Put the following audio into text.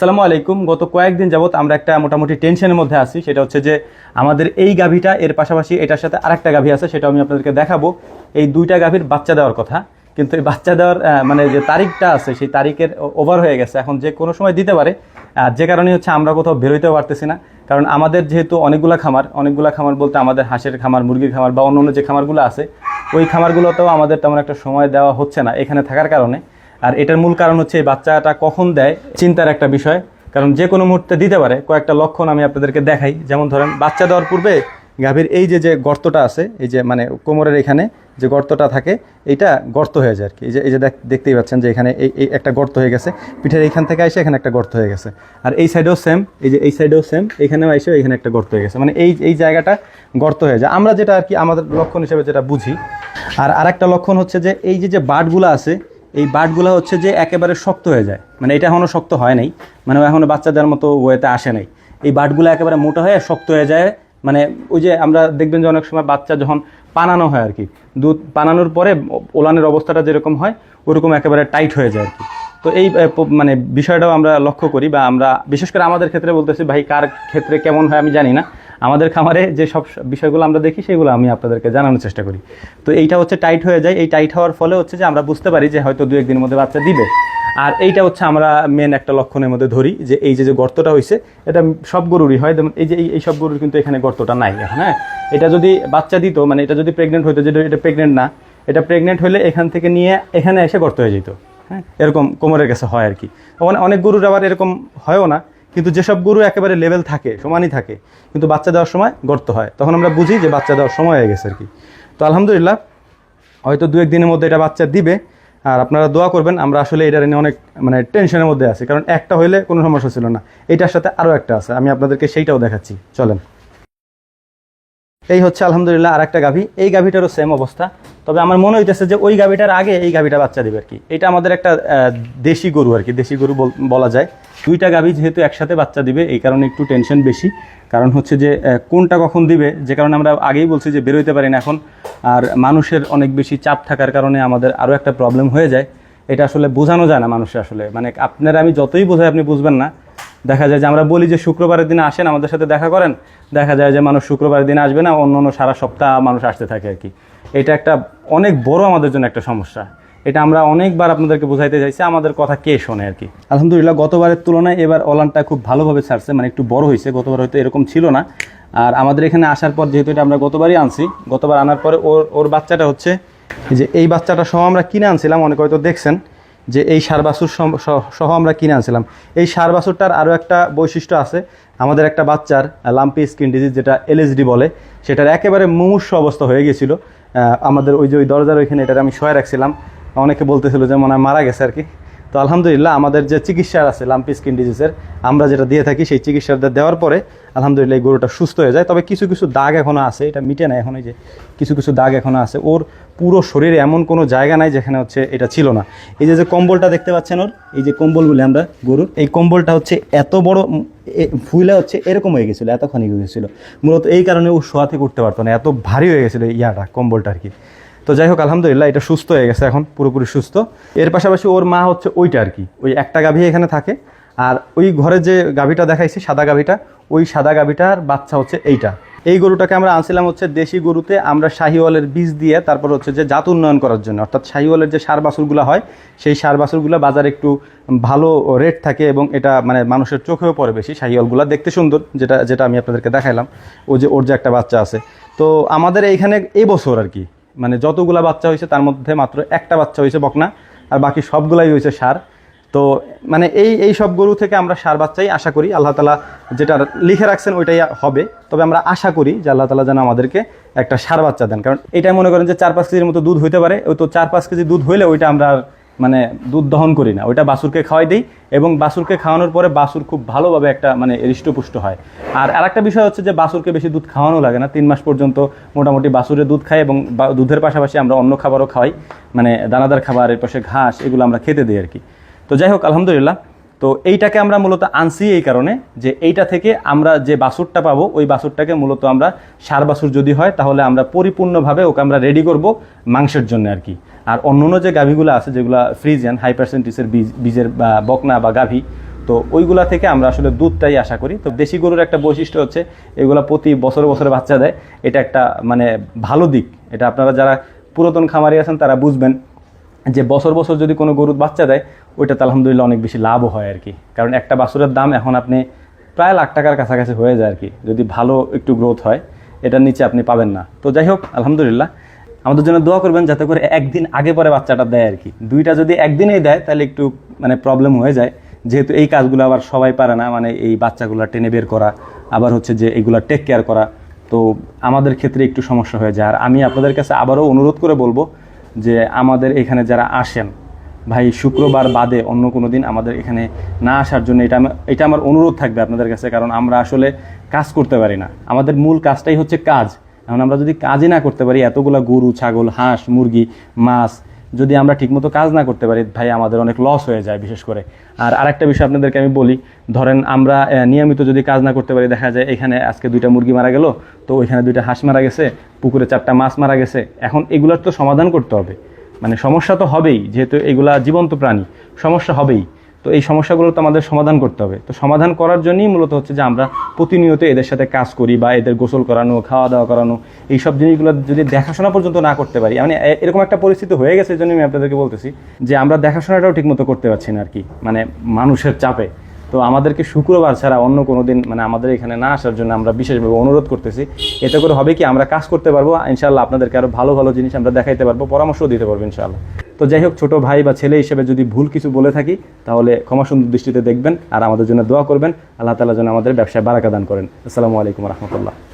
আসসালামু আলাইকুম। গত কয়েকদিন যাবত আমরা একটা মোটামুটি টেনশনের মধ্যে আছি। সেটা হচ্ছে যে আমাদের এই গাভীটা এর পাশাপাশি এটার সাথে আরেকটা গাভী আছে, সেটা আমি আপনাদেরকে দেখাবো। এই দুইটা গাভীর বাচ্চা দেওয়ার কথা, কিন্তু এই বাচ্চা দেওয়ার মানে যে তারিখটা আছে সেই তারিখের ওভার হয়ে গেছে, এখন যে কোনো সময় দিতে পারে। যে কারণে হচ্ছে আমরা কোথাও বেরোতেও পারতেছি না, কারণ আমাদের যেহেতু অনেকগুলা খামার বলতে আমাদের হাঁসের খামার, মুরগির খামার বা অন্য যে খামারগুলো আছে ওই খামারগুলোতেও আমাদের তেমন একটা সময় দেওয়া হচ্ছে না এখানে থাকার কারণে। আর এটার মূল কারণ হচ্ছে এই বাচ্চাটা কখন দেয় চিন্তার একটা বিষয়, কারণ যে কোনো মুহূর্তে দিতে পারে। কয়েকটা লক্ষণ আমি আপনাদেরকে দেখাই। যেমন ধরেন, বাচ্চা দেওয়ার পূর্বে গাভীর এই যে গর্তটা আছে, এই যে মানে কোমরের এখানে যে গর্তটা থাকে, এইটা গর্ত হয়ে যায় আর কি। এই যে দেখতেই পাচ্ছেন যে এখানে এই একটা গর্ত হয়ে গেছে, পিঠের এইখান থেকে এসে এখানে একটা গর্ত হয়ে গেছে। আর এই সাইডেও সেম, এই সাইডেও সেম, এখানেও এসে এখানে একটা গর্ত হয়ে গেছে, মানে এই জায়গাটা গর্ত হয়ে যায়। আমরা যেটা আর কি আমাদের লক্ষণ হিসেবে যেটা বুঝি। আর আরেকটা লক্ষণ হচ্ছে যে এই যে বাটগুলো আছে, এই বাটগুলো হচ্ছে যে একেবারে শক্ত হয়ে যায়, মানে এটা এখনও শক্ত হয় নাই, মানে এখনও বাচ্চাদের মতো ওয়েতে আসে নাই। এই বাটগুলো একেবারে মোটা হয়ে শক্ত হয়ে যায়। মানে ওই যে আমরা দেখবেন যে অনেক সময় বাচ্চা যখন পানানো হয় আর কি, দুধ পানানোর পরে ওলানের অবস্থাটা যেরকম হয় ওরকম একেবারে টাইট হয়ে যায় আর কি। তো এই মানে বিষয়টাও আমরা লক্ষ্য করি, বা আমরা বিশেষ করে আমাদের ক্ষেত্রে বলতেছি, ভাই কার ক্ষেত্রে কেমন হয় আমি জানি না। আমাদের খামারে যে সব বিষয়গুলো আমরা দেখি সেগুলো আমি আপনাদেরকে জানানোর চেষ্টা করি। তো এইটা হচ্ছে টাইট হয়ে যায়। এই টাইট হওয়ার ফলে হচ্ছে যে আমরা বুঝতে পারি যে হয়তো 2-1 দিনের মধ্যে বাচ্চা দিবে। আর এইটা হচ্ছে আমরা মেন একটা লক্ষণের মধ্যে ধরি, যে এই যে গর্তটা হয়েছে এটা সব গরুরই হয়। যেমন এই যে এই সব গরুর কিন্তু এখানে গর্তটা নাই এখন। হ্যাঁ, এটা যদি বাচ্চা দিত, মানে এটা যদি প্রেগনেন্ট হইতো, যেটা এটা প্রেগনেন্ট না, এটা প্রেগনেন্ট হলে এখান থেকে নিয়ে এখানে এসে গর্ত হয়ে যেত। হ্যাঁ, এরকম কোমরের কাছে হয় আর কি। অনেক গরুর আবার এরকম হয়ও না, কিন্তু যেসব গরু একেবারে লেভেল থাকে, সমানই থাকে, কিন্তু বাচ্চা দেওয়ার সময় গর্ত হয়, তখন আমরা বুঝি যে বাচ্চা দেওয়ার সময় হয়ে গেছে আর কি। তো আলহামদুলিল্লাহ, হয়তো 2-1 দিনের মধ্যে এটা বাচ্চা দিবে। আর আপনারা দোয়া করবেন। আমরা আসলে এটা নিয়ে অনেক মানে টেনশনের মধ্যে আছি, কারণ একটা হইলে কোনো সমস্যা ছিল না, এটার সাথে আরও একটা আছে, আমি আপনাদেরকে সেইটাও দেখাচ্ছি, চলেন। এই হচ্ছে আলহামদুলিল্লাহ আর একটা গাভী। এই গাভীটারও সেম অবস্থা, তবে আমার মনে হইতেছে যে ওই গাভীটার আগে এই গাভীটা বাচ্চা দিবে আর কি। এটা আমাদের একটা দেশি গরু আর কি, দেশি গরু বলা যায়। দুইটা গাভী যেহেতু একসাথে বাচ্চা দিবে, এই কারণে একটু টেনশন বেশি। কারণ হচ্ছে যে কোনটা কখন দিবে, যে কারণে আমরা আগেই বলছি যে বেরোইতে পারি না এখন। আর মানুষের অনেক বেশি চাপ থাকার কারণে আমাদের আরও একটা প্রবলেম হয়ে যায়। এটা আসলে বোঝানো যায় না মানুষের, আসলে মানে আপনারা আমি যতই বোঝাই আপনি বুঝবেন না। দেখা যায় যে আমরা বলি যে শুক্রবারের দিনে আসেন আমাদের সাথে দেখা করেন, দেখা যায় যে মানুষ শুক্রবারের দিনে আসবে না, অন্য সারা সপ্তাহ মানুষ আসতে থাকে আর কি। এটা একটা অনেক বড় আমাদের জন্য একটা সমস্যা। এটা আমরা অনেকবার আপনাদেরকে বোঝাইতে চাইছি, আমাদের কথা কে শোনে আর কি। আলহামদুলিল্লাহ, গতবারের তুলনায় এবার ওলানটা খুব ভালোভাবে ছাড়ছে, মানে একটু বড় হয়েছে। গতবার হয়তো এরকম ছিল না। আর আমাদের এখানে আসার পর, যেহেতু এটা আমরা গতবারই আনছি, গতবার আনার পরে ওর বাচ্চাটা হচ্ছে যে এই বাচ্চাটা সহ আমরা কিনে আনছিলাম। অনেকে হয়তো দেখছেন যে এই ষাঁড় বাছুর সহ আমরা কিনে আনছিলাম। এই ষাঁড় বাছুরটার আরও একটা বৈশিষ্ট্য আছে, আমাদের একটা বাচ্চার লাম্পি স্কিন ডিজিজ, যেটা এলএসডি বলে, সেটার একেবারে মুমূর্ষু অবস্থা হয়ে গেছিলো। আমাদের ওই দরজার ওইখানে এটার আমি শোয়া রাখছিলাম, অনেকে বলতেছিল যে মনে হয় মারা গেছে আর কি। তো আলহামদুলিল্লাহ, আমাদের যে চিকিৎসা আছে লাম্পি স্কিন ডিজিজের, আমরা যেটা দিয়ে থাকি, সেই চিকিৎসাটা দেওয়ার পরে আলহামদুলিল্লাহ এই গরুটা সুস্থ হয়ে যায়। তবে কিছু দাগ এখনও আছে, এটা মিটে না এখন। এই যে কিছু দাগ এখনও আছে। ওর পুরো শরীরে এমন কোনো জায়গা নাই যেখানে হচ্ছে এটা ছিল না। এই যে কম্বলটা দেখতে পাচ্ছেন ওর, এই যে কম্বল বলে আমরা গরুর, এই কম্বলটা হচ্ছে এত বড় ফুলে হচ্ছে এরকম হয়ে গেছিলো, এতখানি হয়ে গেছিলো। মূলত এই কারণে ও শোয়া থেকে উঠতে পারতো না, এত ভারী হয়ে গেছিলো কম্বলটা আর কি। তো যাই হোক, আলহামদুলিল্লাহ এটা সুস্থ হয়ে গেছে এখন, পুরোপুরি সুস্থ। এর পাশাপাশি ওর মা হচ্ছে ওইটা আর কি, ওই একটা গাভী এখানে থাকে। আর ওই ঘরে যে গাভীটা দেখাইছি, সাদা গাভীটা, ওই সাদা গাভীটার বাচ্চা হচ্ছে এইটা। এই গরুটাকে আমরা আনছিলাম হচ্ছে দেশি গরুতে আমরা শাহিওয়ালের বীজ দিয়ে, তারপর হচ্ছে যে জাত উন্নয়ন করার জন্য। অর্থাৎ শাহিওয়ালের যে ষাঁড় বাছুরগুলো হয়, সেই ষাঁড় বাছুরগুলো বাজারে একটু ভালো রেট থাকে, এবং এটা মানে মানুষের চোখেও পড়ে বেশি। শাহিওয়ালগুলো দেখতে সুন্দর, যেটা আমি আপনাদেরকে দেখাইলাম, ওর যে একটা বাচ্চা আছে। তো আমাদের এইখানে এই বছর আর কি, মানে যতগুলা বাচ্চা হয়েছে তার মধ্যে মাত্র একটা বাচ্চা হয়েছে বকনা, আর বাকি সবগুলাই হয়েছে ষাঁড়। তো মানে এই সব গরু থেকে আমরা ষাঁড় বাচ্চাই আশা করি। আল্লাহ তালা যেটা লিখে রাখছেন ওইটাই হবে। তবে আমরা আশা করি যে আল্লাহ তালা যেন আমাদেরকে একটা ষাঁড় বাচ্চা দেন, কারণ এটাই মনে করেন যে 4-5 কেজির মতো দুধ হইতে পারে। ওই তো 4-5 কেজি দুধ হইলে ওইটা আমরা মানে দুধ দহন করি না, ওইটা বাছুরকে খাওয়াই দিই, এবং বাছুরকে খাওয়ানোর পরে বাছুর খুব ভালোভাবে একটা মানে হৃষ্টপুষ্ট হয়। আর আরেকটা বিষয় হচ্ছে যে বাছুরকে বেশি দুধ খাওয়ানো লাগে না, 3 মাস পর্যন্ত মোটামুটি বাছুরে দুধ খায়, এবং দুধের পাশাপাশি আমরা অন্য খাবারও খাওয়াই, মানে দানাদার খাবার, এর পাশে ঘাস, এগুলো আমরা খেতে দিই আর কি। তো যাই হোক, আলহামদুলিল্লাহ, তো এইটাকে আমরা মূলত আনছি এই কারণে যে এইটা থেকে আমরা যে বাছুরটা পাবো, ওই বাছুরটাকে মূলত আমরা ষাঁড় বাছুর যদি হয় তাহলে আমরা পরিপূর্ণভাবে ওকে আমরা রেডি করব মাংসের জন্য আর কি। আর অন্য যে গাভীগুলো আছে, যেগুলো ফ্রিজিয়ান হাই পার্সেন্টেজের বীজের বা বকনা বা গাভী, তো ওইগুলা থেকে আমরা আসলে দুধটাই আশা করি। তো দেশি গরুর একটা বৈশিষ্ট্য হচ্ছে এগুলা প্রতি বছরে বছরে বাচ্চা দেয়, এটা একটা মানে ভালো দিক। এটা আপনারা যারা পুরাতন খামারি আছেন তারা বুঝবেন যে বছর বছর যদি কোনো গরুর বাচ্চা দেয় ওইটাতে আলহামদুলিল্লাহ অনেক বেশি লাভও হয় আর কি। কারণ একটা বাছুরের দাম এখন আপনি প্রায় লাখ টাকার কাছাকাছি হয়ে যায় আর কি, যদি ভালো একটু গ্রোথ হয়, এটার নিচে আপনি পাবেন না। তো যাই হোক আলহামদুলিল্লাহ, আমাদের জন্য দোয়া করবেন যাতে করে একদিন আগে পরে বাচ্চাটা দেয় আর কি। দুইটা যদি একদিনেই দেয় তাহলে একটু মানে প্রবলেম হয়ে যায়, যেহেতু এই কাজগুলো আবার সবাই পারে না, মানে এই বাচ্চাগুলো টেনে বের করা, আবার হচ্ছে যে এগুলো টেক কেয়ার করা, তো আমাদের ক্ষেত্রে একটু সমস্যা হয়ে যায়। আর আমি আপনাদের কাছে আবারও অনুরোধ করে বলবো যে আমাদের এখানে যারা আসেন ভাই, শুক্রবার বাদে অন্য কোনো দিন আমাদের এখানে না আসার জন্য এটা আমার অনুরোধ থাকবে আপনাদের কাছে। কারণ আমরা আসলে কাজ করতে পারি না, আমাদের মূল কাজটাই হচ্ছে কাজ। এখন আমরা যদি কাজই না করতে পারি, এতগুলো গরু, ছাগল, হাঁস, মুরগি, মাছ যদি আমরা ঠিকমতো কাজ না করতে পারি ভাই, আমাদের অনেক লস হয়ে যায় বিশেষ করে। আর আরেকটা বিষয় আপনাদেরকে আমি বলি, ধরেন আমরা নিয়মিত যদি কাজ না করতে পারি, দেখা যায় এখানে আজকে 2টা মুরগি মারা গেল, তো ওইখানে 2টা হাঁস মারা গেছে, পুকুরে 4টা মাছ মারা গেছে। এখন এগুলোর তো সমাধান করতে হবে, মানে সমস্যা তো হবেই, যেহেতু এগুলা জীবন্ত প্রাণী, সমস্যা হবেই। তো এই সমস্যাগুলো তো আমাদের সমাধান করতে হবে। তো সমাধান করার জন্যই মূলত হচ্ছে যে আমরা প্রতিনিয়ত এদের সাথে কাজ করি, বা এদের গোসল করানো, খাওয়া দাওয়া করানো, এইসব জিনিসগুলো যদি দেখাশোনা পর্যন্ত না করতে পারি, মানে এরকম একটা পরিস্থিতি হয়ে গেছে, এই জন্য আমি আপনাদেরকে বলতেছি যে আমরা দেখাশোনাটাও ঠিকমতো করতে পারছি না আর কি, মানে মানুষের চাপে। তো আমাদেরকে শুক্রবার ছাড়া অন্য কোনো দিন মানে আমাদের এখানে না আসার জন্য আমরা বিশেষভাবে অনুরোধ করতেছি। এতে করে হবে কি, আমরা কাজ করতে পারবো ইনশাআল্লাহ, আপনাদেরকে আরও ভালো ভালো জিনিস আমরা দেখাইতে পারবো, পরামর্শও দিতে পারবো ইনশাআল্লাহ। তো যাই হোক, ছোটো ভাই বা ছেলে হিসেবে যদি ভুল কিছু বলে থাকি তাহলে ক্ষমা সুন্দর দৃষ্টিতে দেখবেন, আর আমাদের জন্য দোয়া করবেন। আল্লাহ তাআলা যেন আমাদের ব্যবসায় বারাকা দান করেন। আসসালামু আলাইকুম রহমতুল্লাহ।